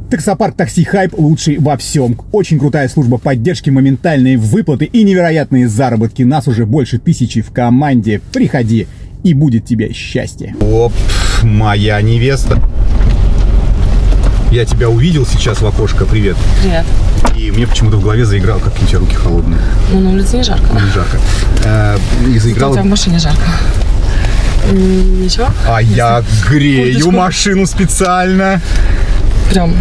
Таксопарк Такси Хайп лучший во всем. Очень крутая служба поддержки, моментальные выплаты и невероятные заработки. Нас уже больше 1000 в команде. Приходи, и будет тебе счастье. Оп, моя невеста. Я тебя увидел сейчас в окошко. Привет. Привет. И мне почему-то в голове заиграл, как у тебя руки холодные. Ну, на улице не жарко. Не жарко. И заиграл... У тебя в машине жарко. Ничего? А если... я грею курточку. машину специально. Прям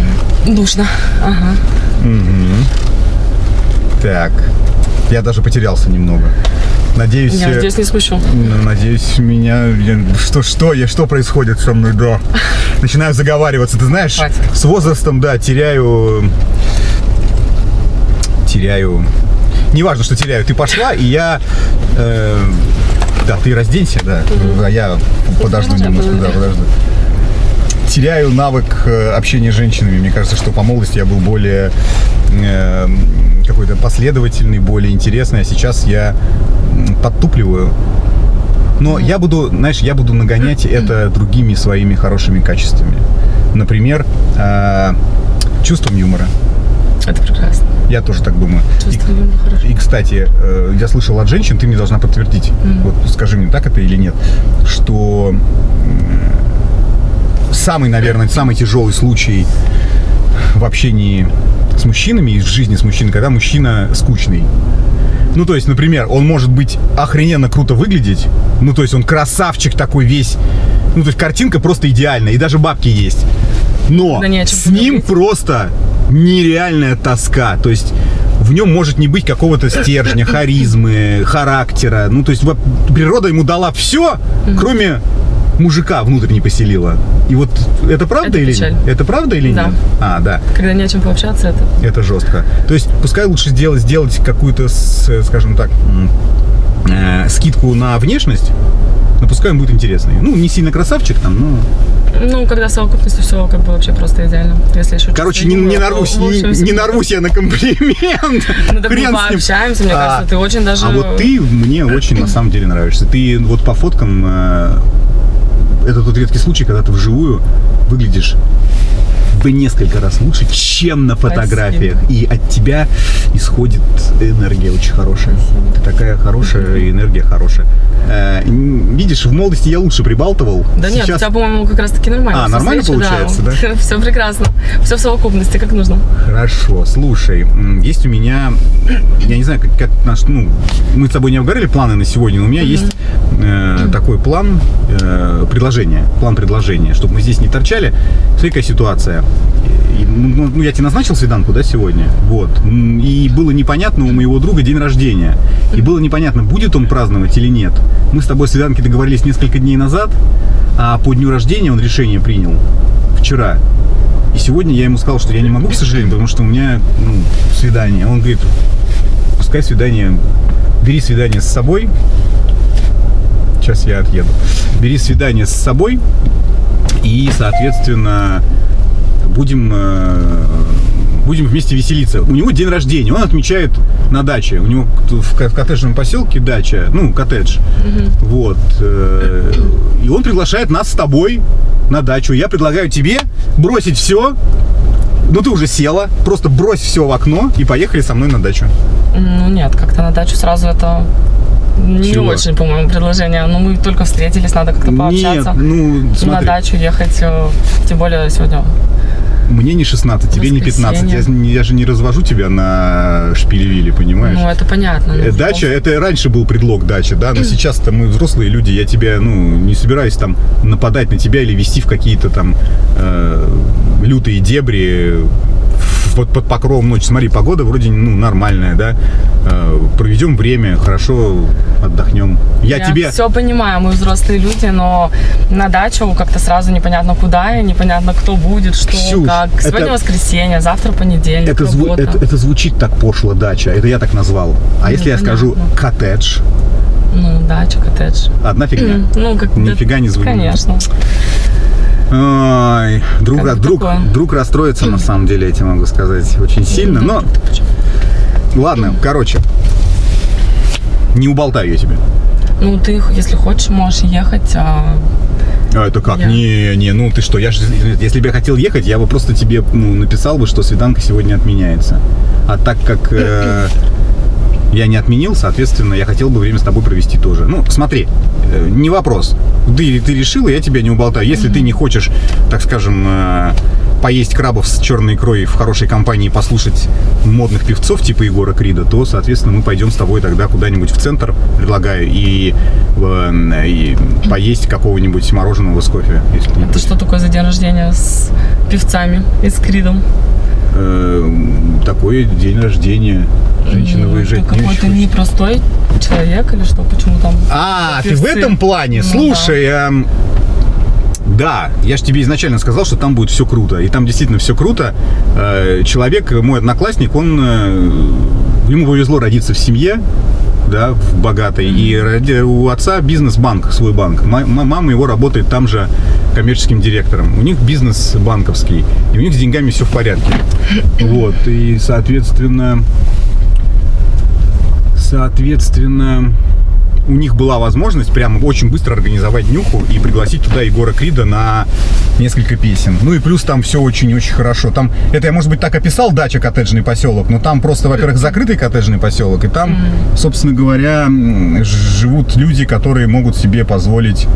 душно. Ага. Угу. Так. Я даже потерялся немного. Надеюсь... Я здесь не смущу. Надеюсь, что происходит со мной, да. Начинаю заговариваться. Ты знаешь, Хватит. с возрастом, да, теряю... Неважно, что теряю. Ты пошла, и я... Да, ты разденься, да. А я подожду немножко, да, подожду. Теряю навык общения с женщинами. Мне кажется, что по молодости я был более какой-то последовательный, более интересный, а сейчас я подтупливаю. Но я буду, знаешь, нагонять это другими своими хорошими качествами. Например, чувством юмора. Это прекрасно. Я тоже так думаю. Чувство юмора хорошо. И, кстати, я слышал от женщин, ты мне должна подтвердить, вот скажи мне, так это или нет, что самый тяжелый случай в общении с мужчинами и в жизни с мужчиной, когда мужчина скучный. Ну, то есть, например, он может быть охрененно круто выглядеть, ну, то есть, он красавчик такой весь, ну, то есть, картинка просто идеальная, и даже бабки есть. Но с ним просто нереальная тоска, то есть, в нем может не быть какого-то стержня, харизмы, характера, ну, то есть, природа ему дала все, кроме... мужика внутрь не поселила. И вот это правда или нет? Это правда или нет? А, да. Когда не о чем пообщаться, это жестко. То есть пускай лучше сделать какую-то, скажем так, скидку на внешность, но пускай он будет интересный. Ну, не сильно красавчик там, но... Ну, когда в совокупности все как бы вообще просто идеально. Если еще короче, не нарвусь я на комплимент. Ну, так мы пообщаемся, мне кажется, ты очень даже... А вот ты мне очень на самом деле нравишься. Ты вот по фоткам... Это тот редкий случай, когда ты вживую выглядишь в несколько раз лучше, чем на фотографиях. Спасибо. И от тебя исходит энергия очень хорошая. Спасибо. Такая хорошая энергия хорошая. Видишь, в молодости я лучше прибалтывал. Да сейчас... нет, у тебя, по-моему, как раз таки нормально. А, нормально получается, да? Все прекрасно. Все в совокупности, как нужно. Хорошо, слушай, есть у меня, я не знаю, как наш, ну, мы с тобой не обговорили планы на сегодня, но у меня есть такой план предложения, чтобы мы здесь не торчали. Смотри, какая ситуация. Ну, я тебе назначил свиданку, да, сегодня? Вот. И было непонятно, у моего друга день рождения. И было непонятно, будет он праздновать или нет. Мы с тобой свиданки договорились несколько дней назад, а по дню рождения он решение принял вчера. И сегодня я ему сказал, что я не могу, к сожалению, потому что у меня свидание. Он говорит, пускай бери свидание с собой. Сейчас я отъеду. Бери свидание с собой и, соответственно, будем вместе веселиться. У него день рождения, он отмечает на даче. У него в коттеджном поселке дача, ну, коттедж. Вот. И он приглашает нас с тобой на дачу. Я предлагаю тебе бросить все. Ну, ты уже села. Просто брось все в окно и поехали со мной на дачу. Ну, нет, как-то на дачу сразу это... Не чего? Очень, по-моему, предложение. Ну, мы только встретились, надо как-то пообщаться. Нет, ну, смотри. На дачу ехать, тем более сегодня... Мне не 16, тебе не 15. Я же не развожу тебя на шпилевиле, понимаешь? Ну, это понятно. Дача, это раньше был предлог дачи, да, но сейчас-то мы взрослые люди, я тебя, не собираюсь там нападать на тебя или вести в какие-то там лютые дебри. Вот под покровом ночи. Смотри, погода вроде нормальная, да. Проведем время, хорошо отдохнем. Я тебе... все понимаю, мы взрослые люди, но на дачу как-то сразу непонятно куда и непонятно кто будет, что, Ксюш, как. Сегодня воскресенье, завтра понедельник, это звучит так пошло, дача. Это я так назвал. А если я скажу коттедж? Ну, дача, коттедж. Одна фигня? Нифига не звучит. Конечно. Ой, друг расстроится, на самом деле, я тебе могу сказать, очень сильно, но... Ладно, короче, не уболтаю я тебя. Ну, ты, если хочешь, можешь ехать. Это как? Я- Не, ну ты что, если бы я хотел ехать, я бы просто тебе написал бы, что свиданка сегодня отменяется. А так как я не отменил, соответственно, я хотел бы время с тобой провести тоже. Ну, смотри, не вопрос. Ты решила, я тебя не уболтаю. Если ты не хочешь, так скажем, поесть крабов с черной икрой в хорошей компании и послушать модных певцов типа Егора Крида, то, соответственно, мы пойдем с тобой тогда куда-нибудь в центр, предлагаю, и поесть какого-нибудь мороженого с кофе. Если не Это против. что такое за день рождения с певцами и с Кридом? Такой день рождения. Женщина выезжать Ты не какой-то очень хочет. непростой человек или что? Почему там? Ты в певцы? этом плане? Ну Слушай, да, я же тебе изначально сказал, что там будет все круто. И там действительно все круто. Человек, мой одноклассник, ему повезло родиться в семье, да, в богатой. И у отца бизнес-банк, свой банк. Мама его работает там же коммерческим директором. У них бизнес банковский. И у них с деньгами все в порядке. Вот. И, соответственно, у них была возможность прямо очень быстро организовать днюху и пригласить туда Егора Крида на несколько песен. Ну и плюс там все очень-очень хорошо. Там, это я, может быть, так описал, дача, коттеджный поселок, но там просто, во-первых, закрытый коттеджный поселок, и там, собственно говоря, живут люди, которые могут себе позволить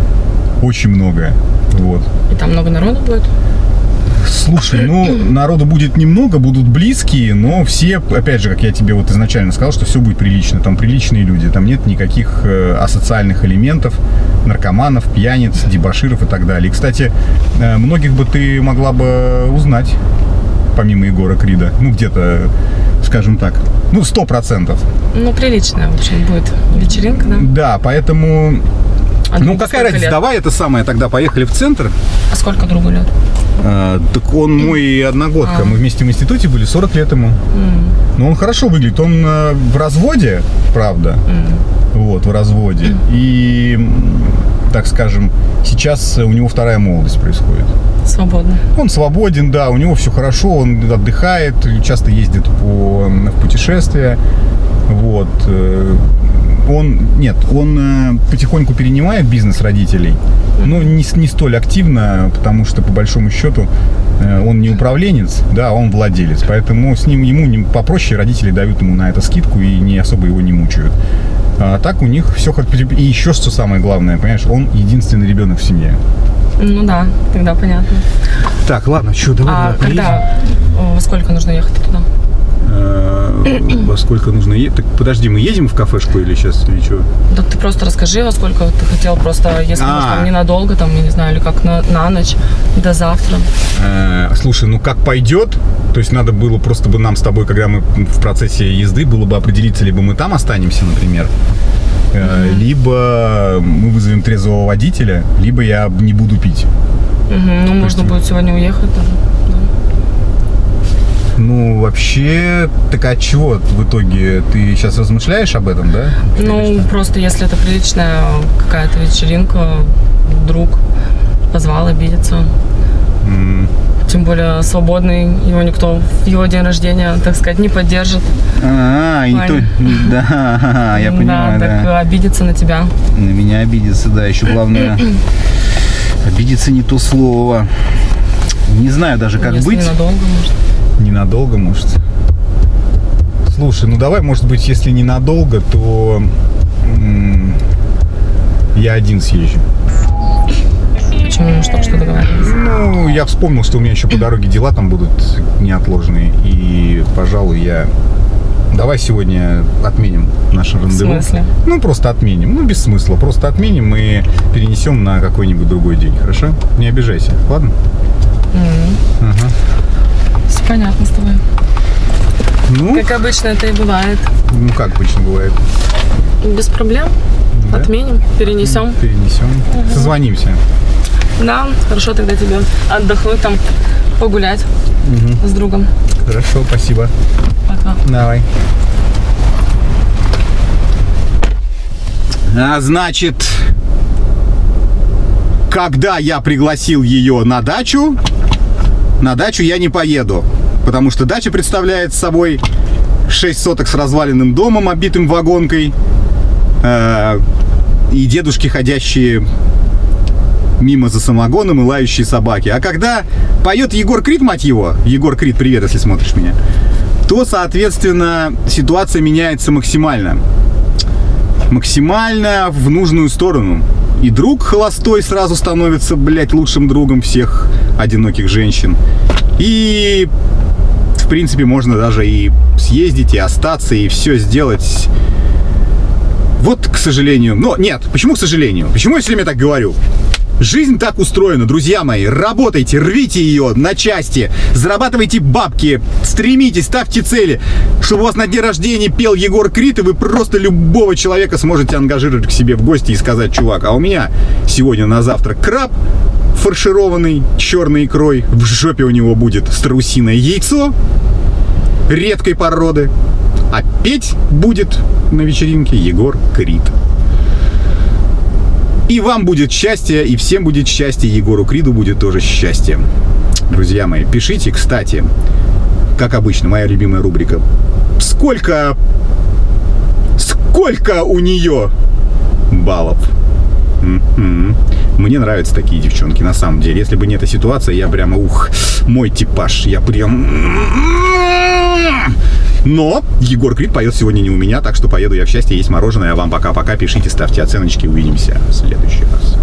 очень многое. Вот. И там много народу будет? Слушай, народу будет немного, будут близкие, но все, опять же, как я тебе вот изначально сказал, что все будет прилично. Там приличные люди, там нет никаких асоциальных элементов, наркоманов, пьяниц, дебоширов и так далее. И, кстати, многих бы ты могла бы узнать, помимо Егора Крида. Ну, где-то, скажем так, 100%. Ну, приличная, в общем, будет вечеринка, да? Да, поэтому... А другу какая сколько разница? лет? Давай это самое, тогда поехали в центр. А сколько другу лет? Так он мой одногодка. Мы вместе в институте были, 40 лет ему. Но он хорошо выглядит. Он в разводе, правда. Вот, в разводе. И, так скажем, сейчас у него вторая молодость происходит. Свободно. Он свободен, да, у него все хорошо, он отдыхает, часто ездит в путешествия. Вот. Он потихоньку перенимает бизнес родителей, но не столь активно, потому что, по большому счету, он не управленец, да, он владелец. Поэтому ему попроще, родители дают ему на это скидку и не особо его не мучают. А так у них все как... И еще что самое главное, понимаешь, он единственный ребенок в семье. Ну да, тогда понятно. Так, ладно, что, давай поедем. Во сколько нужно ехать туда? Во сколько нужно ехать? Так, подожди, мы едем в кафешку или сейчас, или что? Так ты просто расскажи, во сколько ты хотел, просто если может, там ненадолго, там, я не знаю, или как на ночь, до завтра. Слушай, как пойдет, то есть надо было просто бы нам с тобой, когда мы в процессе езды, было бы определиться, либо мы там останемся, например, либо мы вызовем трезвого водителя, либо я не буду пить. Ну, можно будет сегодня уехать даже. Вообще, так от чего в итоге? Ты сейчас размышляешь об этом, да? Просто если это приличная какая-то вечеринка, друг позвал, обидеться. Тем более свободный, его никто в его день рождения, так сказать, не поддержит. Да, я понимаю, да. Так обидеться на тебя. На меня обидеться, да, еще главное, обидеться не то слово. Не знаю даже, как если быть. Ненадолго, может. Ненадолго, может. Слушай, давай, может быть, если ненадолго, то я один съезжу. Почему? Мы только что договаривались. Я вспомнил, что у меня еще по дороге дела там будут неотложные. И, пожалуй, давай сегодня отменим наше рандеву. В смысле? Просто отменим. Без смысла. Просто отменим и перенесем на какой-нибудь другой день. Хорошо? Не обижайся. Ладно? Ага. Все понятно с тобой. Как обычно это и бывает. Как обычно бывает. Без проблем. Да? Отменим, перенесем. Созвонимся. Да, хорошо тогда тебе отдохнуть там, погулять с другом. Хорошо, спасибо. Пока. Давай. Значит, когда я пригласил ее на дачу я не поеду, потому что дача представляет собой 6 соток с разваленным домом, обитым вагонкой, и дедушки, ходящие мимо за самогоном, и лающие собаки. А когда поет Егор Крид, мать его, Егор Крид, привет, если смотришь меня, то, соответственно, ситуация меняется максимально. Максимально в нужную сторону. И друг холостой сразу становится, блядь, лучшим другом всех одиноких женщин. И, в принципе, можно даже и съездить, и остаться, и все сделать. Вот, к сожалению. Но нет, почему к сожалению? Почему я все время так говорю? Жизнь так устроена, друзья мои. Работайте, рвите ее на части, зарабатывайте бабки, стремитесь, ставьте цели, чтобы у вас на день рождения пел Егор Крид, и вы просто любого человека сможете ангажировать к себе в гости и сказать: чувак, а у меня сегодня на завтрак краб фаршированный черной икрой, в жопе у него будет страусиное яйцо редкой породы, а петь будет на вечеринке Егор Крид. И вам будет счастье, и всем будет счастье, Егору Криду будет тоже счастье. Друзья мои, пишите, кстати, как обычно, моя любимая рубрика. Сколько у нее баллов? Мне нравятся такие девчонки, на самом деле. Если бы не эта ситуация, я прямо, мой типаж. Я прям... Но Егор Крид поет сегодня не у меня, так что поеду я в счастье, есть мороженое. А вам пока-пока, пишите, ставьте оценочки, увидимся в следующий раз.